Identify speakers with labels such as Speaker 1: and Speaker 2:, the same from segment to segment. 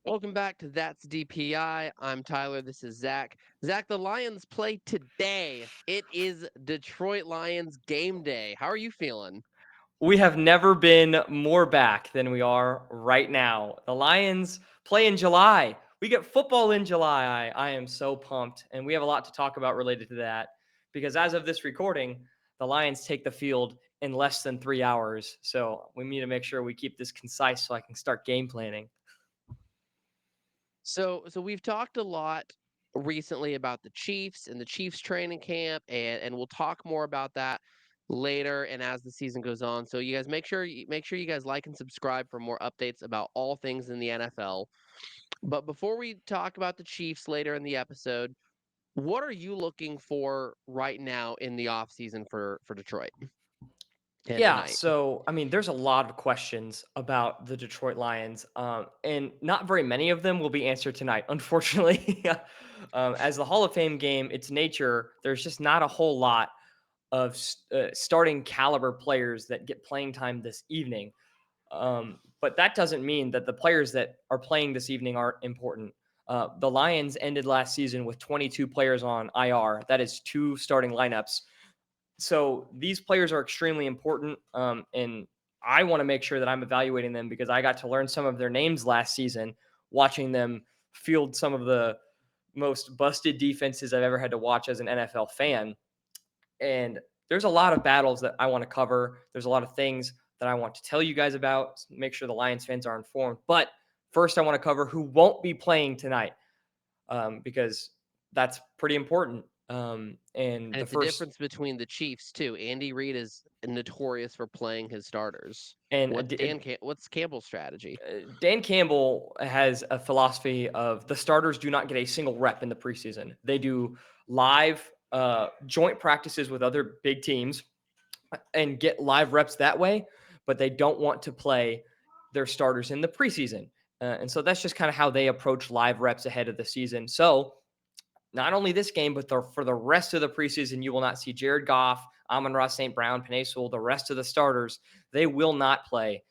Speaker 1: Welcome back to That's DPI. I'm Tyler. This is Zach. Zach, the Lions play today. It is Detroit Lions game day. How are you feeling?
Speaker 2: We have never been more back than we are right now. The Lions play in July. We get football in July. I am so pumped. And we have a lot to talk about related to that because as of this recording, the Lions take the field in less than 3 hours. So we need to make sure we keep this concise so I can start game planning.
Speaker 1: So we've talked a lot recently about the Chiefs and the Chiefs training camp, and we'll talk more about that later and as the season goes on. So you guys make sure you guys like and subscribe for more updates about all things in the NFL. But before we talk about the Chiefs later in the episode, what are you looking for right now in the offseason for Detroit and
Speaker 2: Yeah,
Speaker 1: tonight?
Speaker 2: so I mean, there's a lot of questions about the Detroit Lions, and not very many of them will be answered tonight, unfortunately. As the Hall of Fame game, its nature, there's just not a whole lot of starting caliber players that get playing time this evening. But that doesn't mean that the players that are playing this evening aren't important. The Lions ended last season with 22 players on IR. That is two starting lineups. So these players are extremely important, and I want to make sure that I'm evaluating them because I got to learn some of their names last season, watching them field some of the most busted defenses I've ever had to watch as an NFL fan. And there's a lot of battles that I want to cover. There's a lot of things that I want to tell you guys about, make sure the Lions fans are informed. But first, I want to cover who won't be playing tonight because that's pretty important. And
Speaker 1: And
Speaker 2: the
Speaker 1: it's a
Speaker 2: first
Speaker 1: difference between the Chiefs too. Andy Reid is notorious for playing his starters.
Speaker 2: and
Speaker 1: What's Campbell's strategy?
Speaker 2: Dan Campbell has a philosophy of the starters do not get a single rep in the preseason. They do live joint practices with other big teams and get live reps that way, but they don't want to play their starters in the preseason. And so that's just kind of how they approach live reps ahead of the season. So not only this game, but for the rest of the preseason, you will not see Jared Goff, Amon-Ra St. Brown, Penei Sewell, the rest of the starters. They will not play.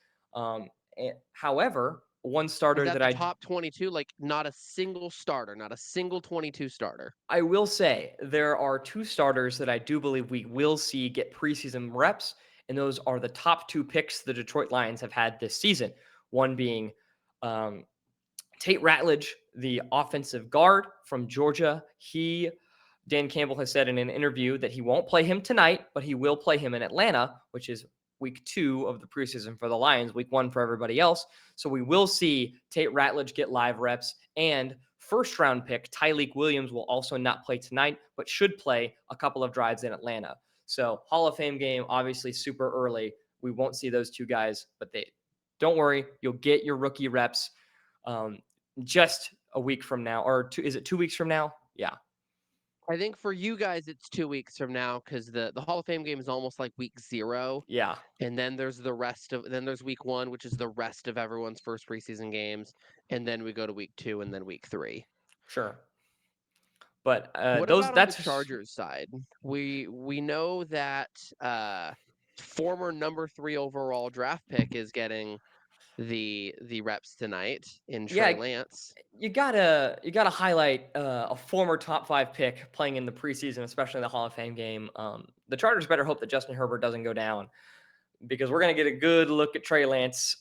Speaker 2: However, one
Speaker 1: Is
Speaker 2: starter
Speaker 1: that
Speaker 2: that
Speaker 1: the top 22? Like not a single starter, not a single 22 starter.
Speaker 2: I will say there are two starters that I do believe we will see get preseason reps, and those are the top two picks the Detroit Lions have had this season. One being um, Tate Ratledge, the offensive guard from Georgia. Dan Campbell has said in an interview that he won't play him tonight, but he will play him in Atlanta, which is week 2 of the preseason for the Lions, week 1 for everybody else. So we will see Tate Ratledge get live reps, and first round pick Tyleik Williams will also not play tonight, but should play a couple of drives in Atlanta. So Hall of Fame game, obviously super early. We won't see those two guys, but they don't worry, you'll get your rookie reps um, just a week from now, or is it 2 weeks from now? Yeah.
Speaker 1: I think for you guys it's 2 weeks from now because the Hall of Fame game is almost like week 0.
Speaker 2: Yeah.
Speaker 1: And then there's week 1, which is the rest of everyone's first preseason games, and then we go to week 2 and then week 3.
Speaker 2: Sure. But
Speaker 1: What
Speaker 2: those
Speaker 1: about on the
Speaker 2: that's
Speaker 1: Chargers side? We know that former number 3 overall draft pick is getting the reps tonight in Trey
Speaker 2: yeah,
Speaker 1: Lance.
Speaker 2: you gotta highlight a former top 5 pick playing in the preseason, especially in the Hall of Fame game. The Chargers better hope that Justin Herbert doesn't go down because we're gonna get a good look at Trey Lance.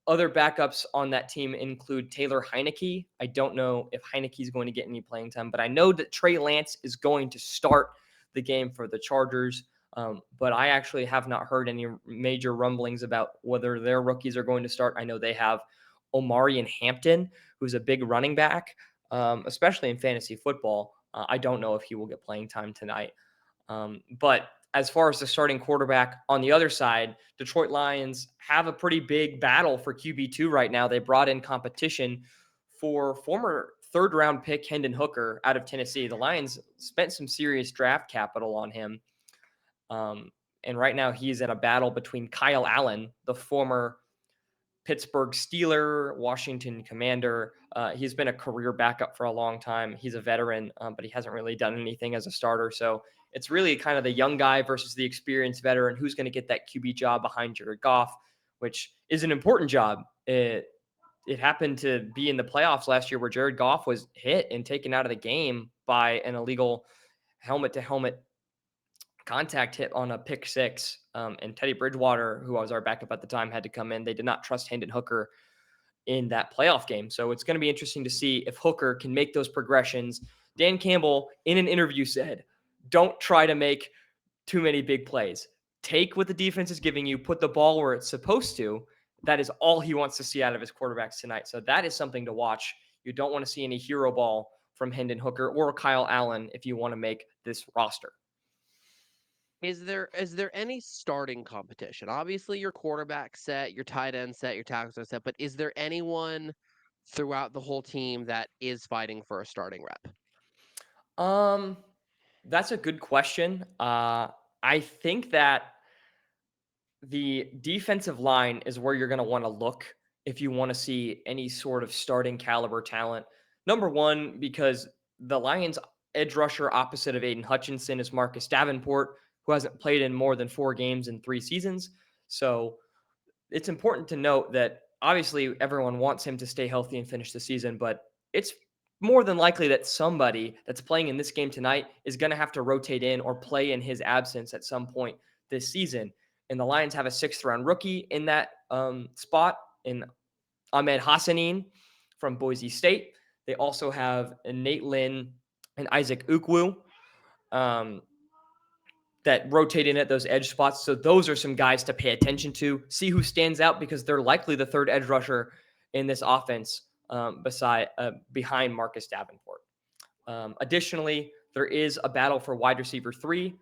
Speaker 2: Other backups on that team include Taylor Heineke. I don't know if Heineke is going to get any playing time, but I know that Trey Lance is going to start the game for the Chargers. But I actually have not heard any major rumblings about whether their rookies are going to start. I know they have Omari and Hampton, who's a big running back, especially in fantasy football. I don't know if he will get playing time tonight. But as far as the starting quarterback on the other side, Detroit Lions have a pretty big battle for QB2 right now. They brought in competition for former third round pick Hendon Hooker out of Tennessee. The Lions spent some serious draft capital on him. And right now he's in a battle between Kyle Allen, the former Pittsburgh Steeler, Washington Commander. He's been a career backup for a long time. He's a veteran, but he hasn't really done anything as a starter. So it's really kind of the young guy versus the experienced veteran who's going to get that QB job behind Jared Goff, which is an important job. it happened to be in the playoffs last year where Jared Goff was hit and taken out of the game by an illegal helmet-to-helmet contact hit on a pick six. And Teddy Bridgewater, who was our backup at the time, had to come in. They did not trust Hendon Hooker in that playoff game. So it's going to be interesting to see if Hooker can make those progressions. Dan Campbell, in an interview, said, don't try to make too many big plays. Take what the defense is giving you, put the ball where it's supposed to. That is all he wants to see out of his quarterbacks tonight. So that is something to watch. You don't want to see any hero ball from Hendon Hooker or Kyle Allen if you want to make this roster.
Speaker 1: Is there any starting competition? Obviously, your quarterback set, your tight end set, your tackles are set, but is there anyone throughout the whole team that is fighting for a starting rep?
Speaker 2: That's a good question. I think that the defensive line is where you're going to want to look if you want to see any sort of starting caliber talent. Number one, because the Lions' edge rusher opposite of Aiden Hutchinson is Marcus Davenport, who hasn't played in more than 4 games in 3 seasons. So it's important to note that obviously everyone wants him to stay healthy and finish the season, but it's more than likely that somebody that's playing in this game tonight is going to have to rotate in or play in his absence at some point this season. And the Lions have a 6th-round rookie in that spot in Ahmed Hassanin from Boise State. They also have Nate Lynn and Isaac Ukwu that rotate in at those edge spots. So those are some guys to pay attention to, see who stands out, because they're likely the 3rd edge rusher in this offense behind Marcus Davenport. Additionally, there is a battle for wide receiver 3.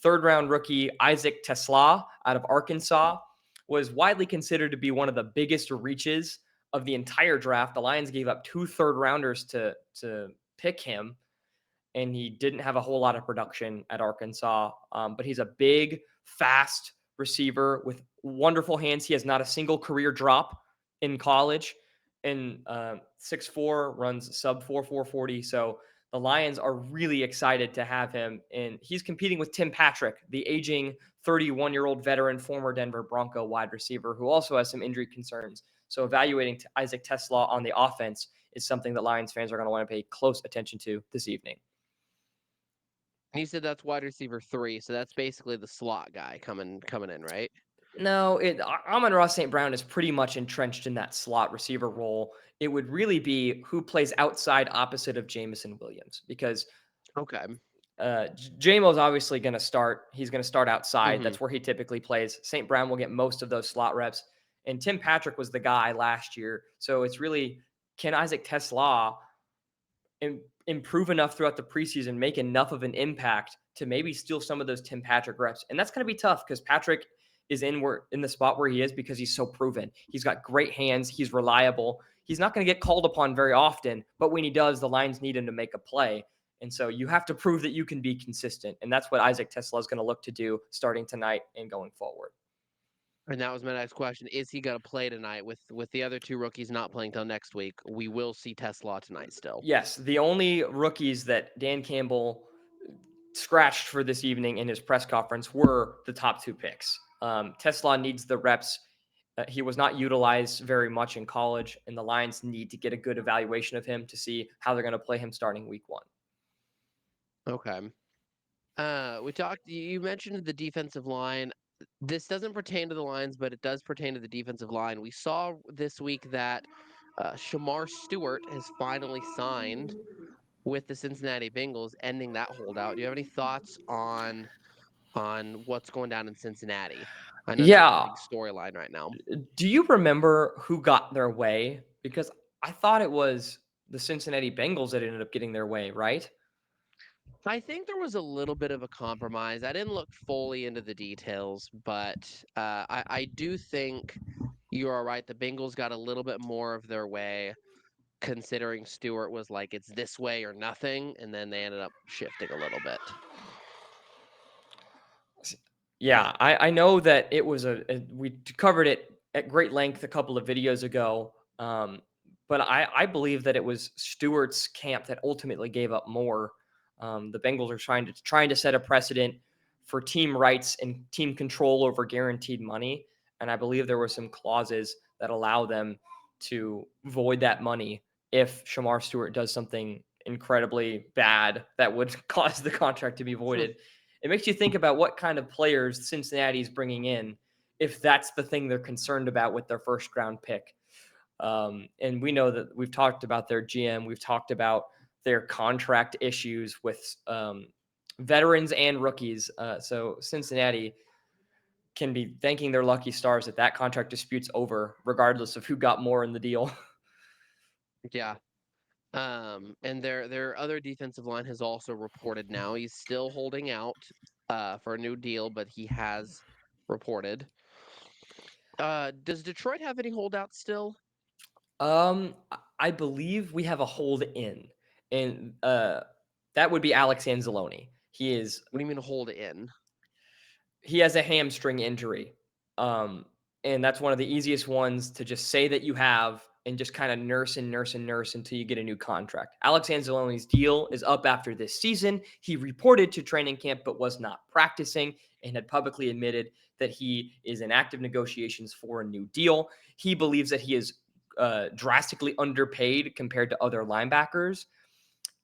Speaker 2: 3rd-round rookie Isaac Tesla out of Arkansas was widely considered to be one of the biggest reaches of the entire draft. The Lions gave up 2 third-rounders to pick him, and he didn't have a whole lot of production at Arkansas. But he's a big, fast receiver with wonderful hands. He has not a single career drop in college, and 6'4", runs sub 4.40. So the Lions are really excited to have him, and he's competing with Tim Patrick, the aging 31-year-old veteran, former Denver Bronco wide receiver, who also has some injury concerns. So evaluating Isaac Tesla on the offense is something that Lions fans are going to want to pay close attention to this evening.
Speaker 1: You said that's wide receiver 3, so that's basically the slot guy coming in, right?
Speaker 2: No, Amon-Ra St. Brown is pretty much entrenched in that slot receiver role. It would really be who plays outside opposite of Jameson Williams, because
Speaker 1: Okay.
Speaker 2: Jamo's obviously going to start. He's going to start outside.
Speaker 1: Mm-hmm.
Speaker 2: That's where he typically plays. St. Brown will get most of those slot reps. And Tim Patrick was the guy last year. So it's really, can Isaac Tesla improve enough throughout the preseason, make enough of an impact to maybe steal some of those Tim Patrick reps? And that's going to be tough because Patrick is in the spot where he is because he's so proven. He's got great hands. He's reliable. He's not going to get called upon very often, but when he does, the Lions need him to make a play. And so you have to prove that you can be consistent. And that's what Isaac Tesla is going to look to do starting tonight and going forward.
Speaker 1: And that was my next question. Is he going to play tonight with the other 2 rookies not playing till next week? We will see Tesla tonight still.
Speaker 2: Yes. The only rookies that Dan Campbell scratched for this evening in his press conference were the top 2 picks. Tesla needs the reps. He was not utilized very much in college, and the Lions need to get a good evaluation of him to see how they're going to play him starting week 1.
Speaker 1: Okay. You mentioned the defensive line. This doesn't pertain to the Lions, but it does pertain to the defensive line. We saw this week that Shamar Stewart has finally signed with the Cincinnati Bengals, ending that holdout. Do you have any thoughts on what's going down in Cincinnati? I know that's a big storyline right now.
Speaker 2: Do you remember who got their way? Because I thought it was the Cincinnati Bengals that ended up getting their way, right?
Speaker 1: I think there was a little bit of a compromise. I didn't look fully into the details, but I do think you are right. The Bengals got a little bit more of their way, considering Stewart was like, it's this way or nothing, and then they ended up shifting a little bit.
Speaker 2: Yeah, I know that it was we covered it at great length a couple of videos ago, but I believe that it was Stewart's camp that ultimately gave up more. The Bengals are trying to set a precedent for team rights and team control over guaranteed money, and I believe there were some clauses that allow them to void that money if Shamar Stewart does something incredibly bad that would cause the contract to be voided. It makes you think about what kind of players Cincinnati's bringing in if that's the thing they're concerned about with their first round pick. And we know that we've talked about their GM. We've talked about their contract issues with veterans and rookies. So Cincinnati can be thanking their lucky stars that contract dispute's over, regardless of who got more in the deal.
Speaker 1: Yeah. And their other defensive line has also reported now. He's still holding out for a new deal, but he has reported. Does Detroit have any holdouts still?
Speaker 2: I believe we have a hold in, and that would be Alex Anzalone.
Speaker 1: What do you mean hold in?
Speaker 2: He has a hamstring injury. And that's one of the easiest ones to just say that you have and just kind of nurse until you get a new contract. Alex Anzalone's deal is up after this season. He reported to training camp but was not practicing and had publicly admitted that he is in active negotiations for a new deal. He believes that he is drastically underpaid compared to other linebackers.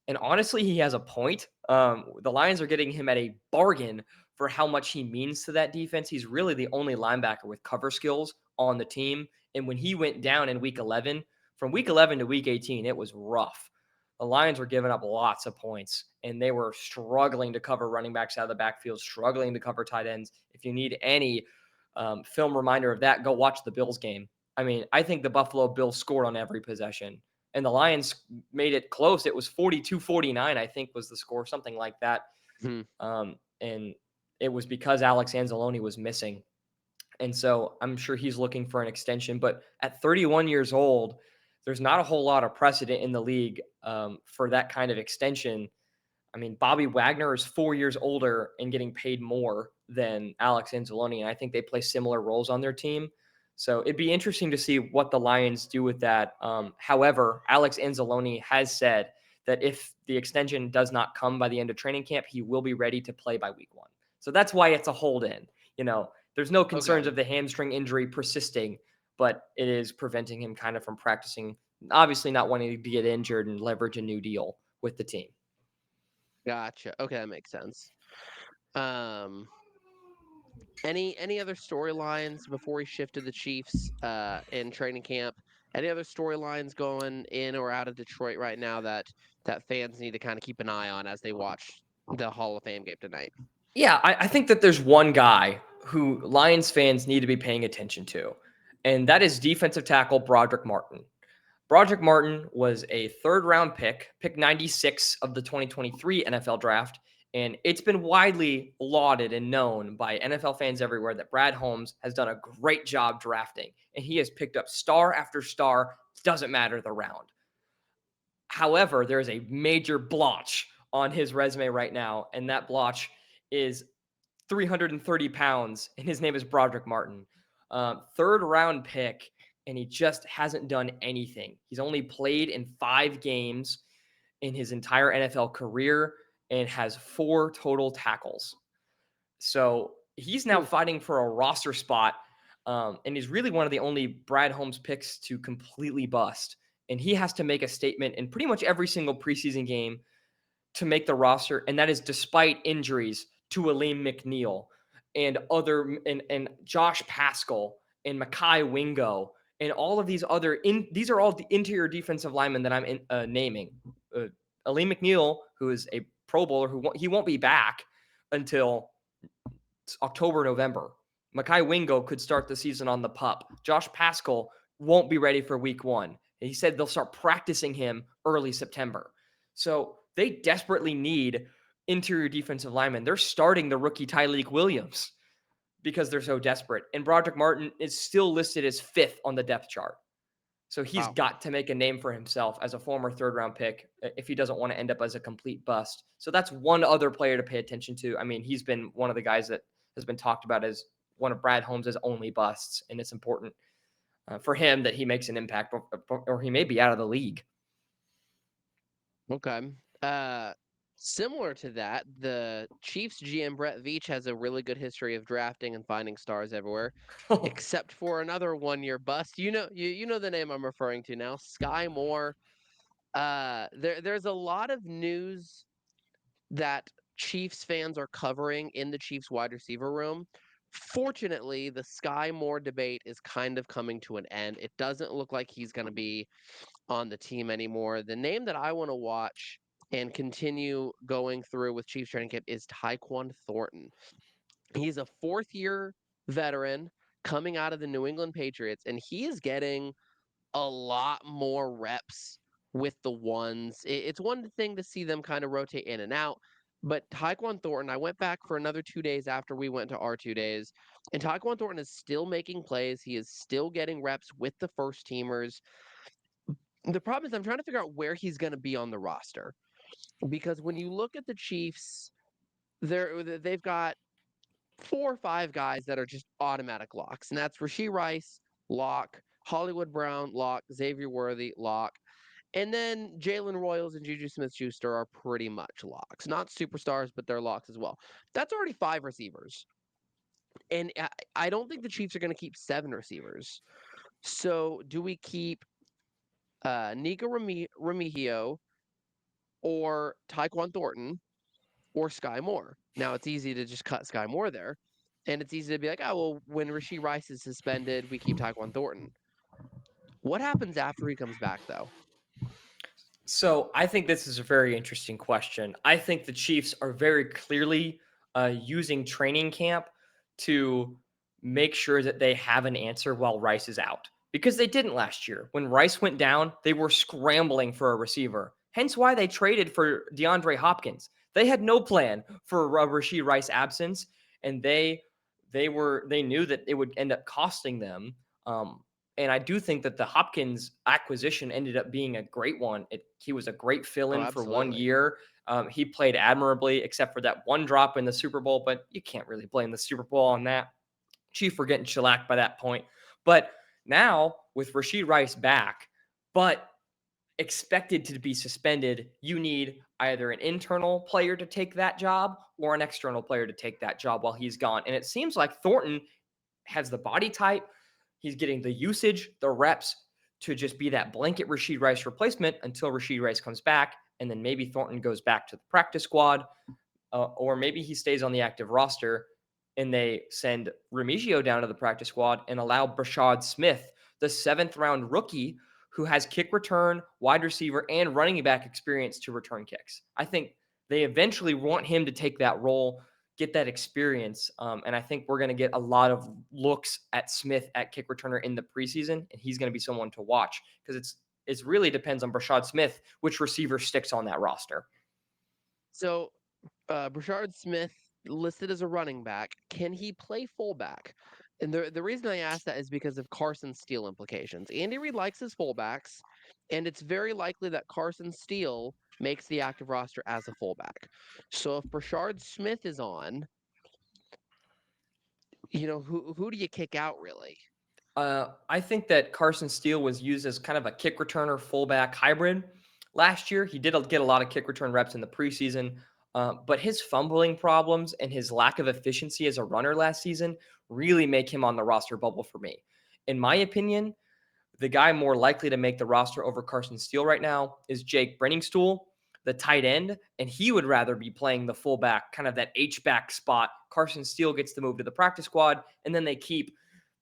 Speaker 2: And honestly, he has a point. The Lions are getting him at a bargain for how much he means to that defense. He's really the only linebacker with cover skills on the team. And when he went down in week 11, from week 11 to week 18, it was rough. The Lions were giving up lots of points, and they were struggling to cover running backs out of the backfield, struggling to cover tight ends. If you need any film reminder of that, go watch the Bills game. I mean, I think the Buffalo Bills scored on every possession, and the Lions made it close. It was 42-49, I think was the score, something like that. And it was because Alex Anzalone was missing. And so I'm sure he's looking for an extension. But at 31 years old, there's not a whole lot of precedent in the league for that kind of extension. I mean, Bobby Wagner is 4 years older and getting paid more than Alex Anzalone, and I think they play similar roles on their team. So it'd be interesting to see what the Lions do with that. However, Alex Anzalone has said that if the extension does not come by the end of training camp, he will be ready to play by week 1. So that's why it's a hold in. There's no concerns of the hamstring injury persisting, but it is preventing him kind of from practicing, obviously not wanting to get injured and leverage a new deal with the team.
Speaker 1: Gotcha. Okay, that makes sense. Any other storylines before he shifted the Chiefs in training camp? Any other storylines going in or out of Detroit right now that fans need to kind of keep an eye on as they watch the Hall of Fame game tonight?
Speaker 2: Yeah, I think that there's one guy who Lions fans need to be paying attention to, and that is defensive tackle Broderick Martin. Broderick Martin was a third-round pick 96 of the 2023 NFL draft, and it's been widely lauded and known by NFL fans everywhere that Brad Holmes has done a great job drafting, and he has picked up star after star, doesn't matter the round. However, there is a major blotch on his resume right now, and that blotch is 330 pounds, and his name is Broderick Martin. Third round pick, and he just hasn't done anything. He's only played in 5 games in his entire NFL career and has 4 total tackles. So he's now fighting for a roster spot, and he's really one of the only Brad Holmes picks to completely bust. And he has to make a statement in pretty much every single preseason game to make the roster, and that is despite injuries to Aleem McNeil and Josh Pascal and Mekhi Wingo and all of these other these are all the interior defensive linemen that I'm naming. Aleem McNeil, who is a Pro Bowler, he won't be back until October, November. Mekhi Wingo could start the season on the pup. Josh Pascal won't be ready for week 1. He said they'll start practicing him early September. So they desperately need interior defensive linemen. They're starting the rookie Tyleik Williams because they're so desperate. And Broderick Martin is still listed as 5th on the depth chart. So he's got to make a name for himself as a former third-round pick if he doesn't want to end up as a complete bust. So that's one other player to pay attention to. I mean, he's been one of the guys that has been talked about as one of Brad Holmes' only busts, and it's important for him that he makes an impact, or he may be out of the league.
Speaker 1: Okay. Similar to that, the Chiefs GM Brett Veach has a really good history of drafting and finding stars everywhere, except for another one-year bust. You know the name I'm referring to now, Sky Moore. There's a lot of news that Chiefs fans are covering in the Chiefs wide receiver room. Fortunately, the Sky Moore debate is kind of coming to an end. It doesn't look like he's going to be on the team anymore. The name that I want to watch and continue going through with Chiefs training camp is Tyquan Thornton. He's a fourth-year veteran coming out of the New England Patriots, and he is getting a lot more reps with the ones. It's one thing to see them kind of rotate in and out, but Tyquan Thornton, I went back for another 2 days after we went to our 2 days, and Tyquan Thornton is still making plays. He is still getting reps with the first teamers. The problem is I'm trying to figure out where he's going to be on the roster because when you look at the Chiefs, they've got 4 or 5 guys that are just automatic locks, and that's Rashee Rice, lock, Hollywood Brown, lock, Xavier Worthy, lock, and then Jalen Royals and Juju Smith-Schuster are pretty much locks. Not superstars, but they're locks as well. That's already 5 receivers, and I don't think the Chiefs are going to keep 7 receivers. So do we keep Nika Remigio or Tyquan Thornton or Sky Moore? Now, it's easy to just cut Sky Moore there, and it's easy to be like, oh, well, when Rashee Rice is suspended, we keep Tyquan Thornton. What happens after he comes back, though?
Speaker 2: So I think this is a very interesting question. I think the Chiefs are very clearly using training camp to make sure that they have an answer while Rice is out, because they didn't last year. When Rice went down, they were scrambling for a receiver. Hence why they traded for DeAndre Hopkins. They had no plan for Rashee Rice absence, and they knew that it would end up costing them. And I do think that the Hopkins acquisition ended up being a great one. He was a great
Speaker 1: Oh,
Speaker 2: fill-in for 1
Speaker 1: absolutely.
Speaker 2: year. He played admirably, except for that one drop in the Super Bowl, but you can't really blame the Super Bowl on that. Chiefs were getting shellacked by that point. But now, with Rashee Rice back, but expected to be suspended, you need either an internal player to take that job or an external player to take that job while he's gone. And it seems like Thornton has the body type. He's getting the usage, the reps to just be that blanket Rashee Rice replacement until Rashee Rice comes back. And then maybe Thornton goes back to the practice squad, or maybe he stays on the active roster and they send Remigio down to the practice squad and allow Brashad Smith, the 7th-round rookie who has kick return, wide receiver, and running back experience, to return kicks. I think they eventually want him to take that role, get that experience. And I think we're going to get a lot of looks at Smith at kick returner in the preseason, and he's going to be someone to watch because it really depends on Brashad Smith which receiver sticks on that roster.
Speaker 1: So, Brashard Smith listed as a running back. Can he play fullback? And the reason I ask that is because of Carson Steele implications. Andy Reid likes his fullbacks, and it's very likely that Carson Steele makes the active roster as a fullback. So if Brashard Smith is on, who do you kick out really?
Speaker 2: I think that Carson Steele was used as kind of a kick returner fullback hybrid last year. He did get a lot of kick return reps in the preseason, but his fumbling problems and his lack of efficiency as a runner last season really make him on the roster bubble for me. In my opinion, the guy more likely to make the roster over Carson Steele right now is Jake Brenningstool, the tight end, and he would rather be playing the fullback, kind of that H-back spot. Carson Steele gets to move to the practice squad, and then they keep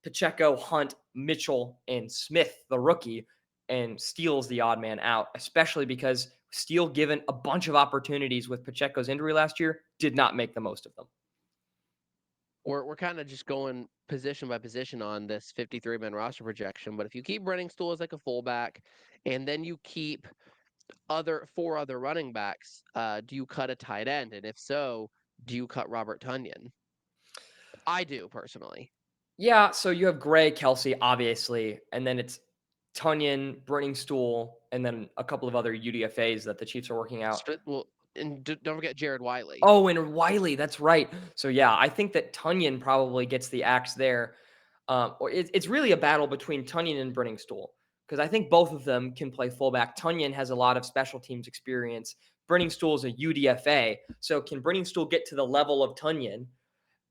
Speaker 2: Pacheco, Hunt, Mitchell, and Smith, the rookie, and Steele's the odd man out, especially because Steele, given a bunch of opportunities with Pacheco's injury last year, did not make the most of them.
Speaker 1: We're kind of just going position by position on this 53-man roster projection, but if you keep Brenningstool as like a fullback, and then you keep 4 other running backs, do you cut a tight end? And if so, do you cut Robert Tonyan? I do personally.
Speaker 2: Yeah, so you have Gray, Kelsey, obviously, and then it's Tonyan, Brenningstool, and then a couple of other UDFAs that the Chiefs are working out.
Speaker 1: Well, and don't forget Jared Wiley.
Speaker 2: Oh, and Wiley, that's right. So yeah, I think that Tonyan probably gets the axe there. Or it's really a battle between Tonyan and Brenningstool because I think both of them can play fullback. Tonyan has a lot of special teams experience, Stool is a UDFA. So can Stool get to the level of Tunyon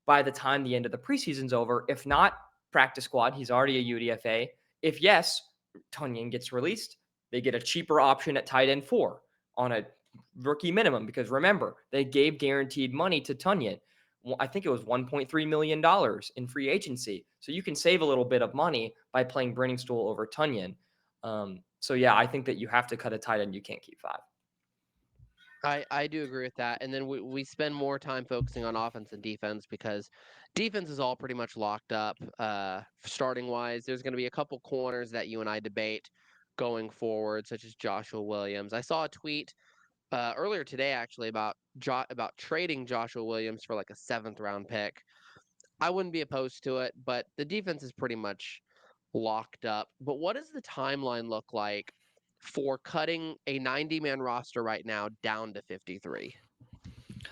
Speaker 2: by the time the end of the preseason's over? If not, practice squad, he's already a UDFA. If yes, Tunyon gets released. They get a cheaper option at tight end 4 on a rookie minimum, because remember, they gave guaranteed money to Tunyon. I think it was $1.3 million in free agency. So you can save a little bit of money by playing Stool over Tunyon. So yeah, I think that you have to cut a tight end. You can't keep 5.
Speaker 1: I do agree with that. And then we spend more time focusing on offense and defense because defense is all pretty much locked up starting wise. There's going to be a couple corners that you and I debate going forward, such as Joshua Williams. I saw a tweet earlier today actually about trading Joshua Williams for like a 7th round pick. I wouldn't be opposed to it, but the defense is pretty much locked up. But what does the timeline look like for cutting a 90-man roster right now down to 53?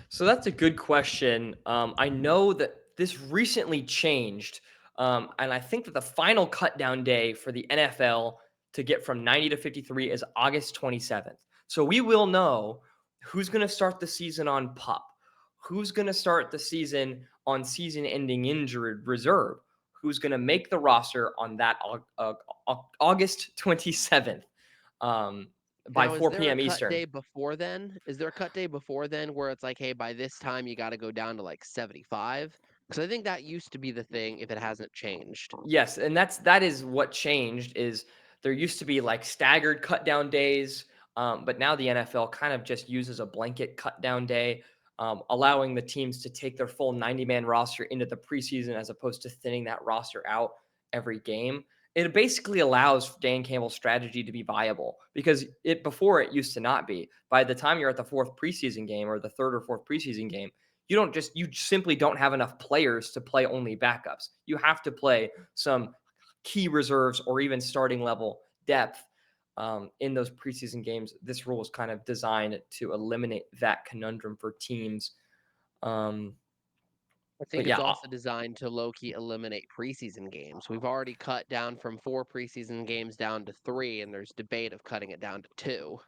Speaker 2: So that's a good question. I know that this recently changed, and I think that the final cut down day for the NFL to get from 90 to 53 is August 27th. So we will know who's going to start the season on PUP, who's going to start the season on season-ending injury reserve, who's going to make the roster on that August 27th. By
Speaker 1: Now, is
Speaker 2: 4
Speaker 1: there a
Speaker 2: p.m.
Speaker 1: cut
Speaker 2: Eastern.
Speaker 1: day before then? Is there a cut day before then where it's like, hey, by this time you got to go down to like 75? Because I think that used to be the thing if it hasn't changed.
Speaker 2: Yes, and that is what changed. Is there used to be like staggered cut down days, but now the NFL kind of just uses a blanket cut down day, allowing the teams to take their full 90-man roster into the preseason as opposed to thinning that roster out every game. It basically allows Dan Campbell's strategy to be viable, because before it used to not be. By the time you're at the 4th preseason game or the 3rd or 4th preseason game, you simply don't have enough players to play only backups. You have to play some key reserves or even starting level depth in those preseason games. This rule is kind of designed to eliminate that conundrum for teams.
Speaker 1: I
Speaker 2: But
Speaker 1: think it's
Speaker 2: yeah,
Speaker 1: also designed to low-key eliminate preseason games. We've already cut down from 4 preseason games down to 3, and there's debate of cutting it down to 2.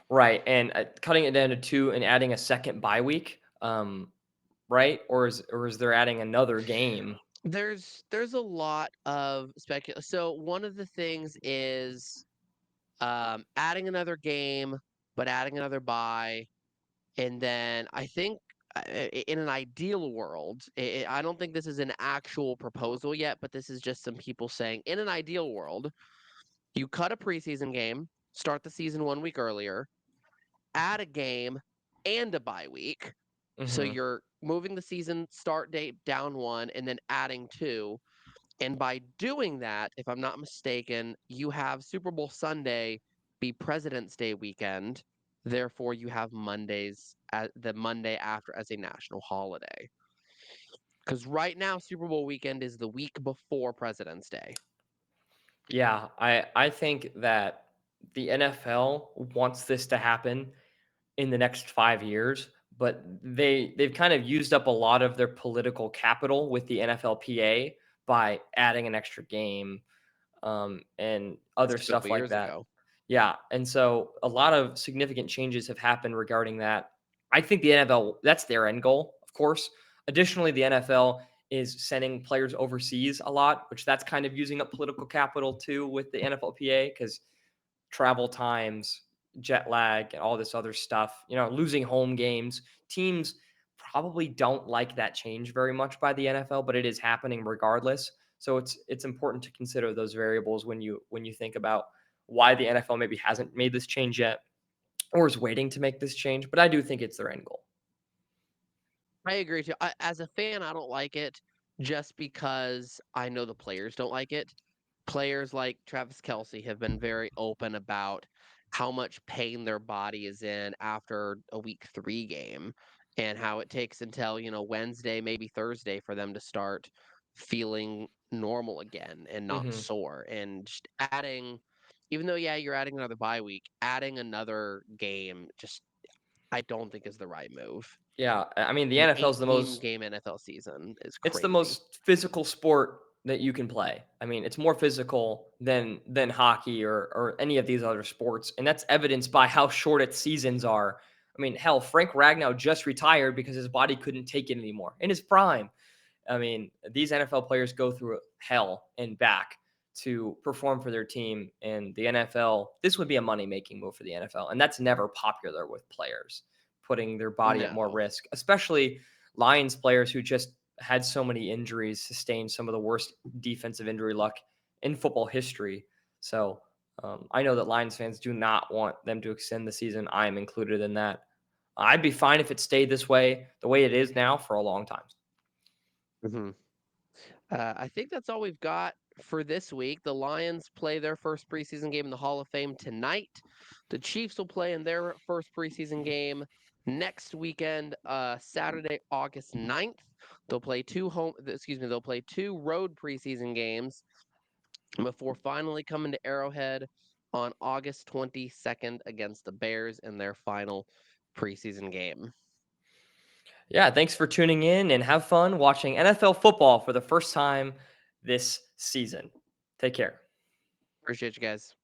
Speaker 2: right. And cutting it down to 2 and adding a second bye week, right? Or is there adding another game?
Speaker 1: There's a lot of speculation. So one of the things is adding another game, but adding another bye. And then I think in an ideal world, I don't think this is an actual proposal yet, but this is just some people saying in an ideal world, you cut a preseason game, start the season 1 week earlier, add a game and a bye week. So
Speaker 2: Mm-hmm.
Speaker 1: you're moving the season start date down 1 and then adding 2. And by doing that, if I'm not mistaken, you have Super Bowl Sunday be President's Day weekend. Therefore, you have the Monday after as a national holiday. Because right now, Super Bowl weekend is the week before President's Day.
Speaker 2: Yeah, I think that the NFL wants this to happen in the next 5 years, but they've kind of used up a lot of their political capital with the NFLPA by adding an extra game, and other
Speaker 1: Just a couple
Speaker 2: stuff like
Speaker 1: years
Speaker 2: that.
Speaker 1: ago.
Speaker 2: Yeah, and so a lot of significant changes have happened regarding that. I think the NFL, that's their end goal, of course. Additionally, the NFL is sending players overseas a lot, which that's kind of using up political capital too with the NFLPA, because travel times, jet lag, and all this other stuff, losing home games. Teams probably don't like that change very much by the NFL, but it is happening regardless. So it's important to consider those variables when you think about why the NFL maybe hasn't made this change yet or is waiting to make this change. But I do think it's their end goal.
Speaker 1: I agree too. As a fan, I don't like it just because I know the players don't like it. Players like Travis Kelce have been very open about how much pain their body is in after a week 3 game and how it takes until, Wednesday, maybe Thursday for them to start feeling normal again and not
Speaker 2: Hmm.
Speaker 1: sore. And just adding, even though, yeah, you're adding another bye week, adding another game just I don't think is the right move.
Speaker 2: Yeah, I mean the
Speaker 1: An
Speaker 2: NFL is
Speaker 1: 18-game NFL season is
Speaker 2: it's the
Speaker 1: crazy.
Speaker 2: most physical sport that you can play. I mean, it's more physical than hockey or any of these other sports, and that's evidenced by how short its seasons are. I mean, hell, Frank Ragnow just retired because his body couldn't take it anymore in his prime. I mean, these NFL players go through hell and back to perform for their team. And the NFL, this would be a money-making move for the NFL. And that's never popular with players, putting their body at more
Speaker 1: No.
Speaker 2: risk, especially Lions players who just had so many injuries, sustained some of the worst defensive injury luck in football history. So I know that Lions fans do not want them to extend the season. I am included in that. I'd be fine if it stayed this way, the way it is now, for a long time.
Speaker 1: Hmm. I think that's all we've got for this week. The Lions play their first preseason game in the Hall of Fame tonight. The Chiefs will play in their first preseason game next weekend, Saturday, August 9th. They'll play they'll play two road preseason games before finally coming to Arrowhead on August 22nd against the Bears in their final preseason game.
Speaker 2: Yeah, thanks for tuning in and have fun watching NFL football for the first time this season. Take care.
Speaker 1: Appreciate you guys.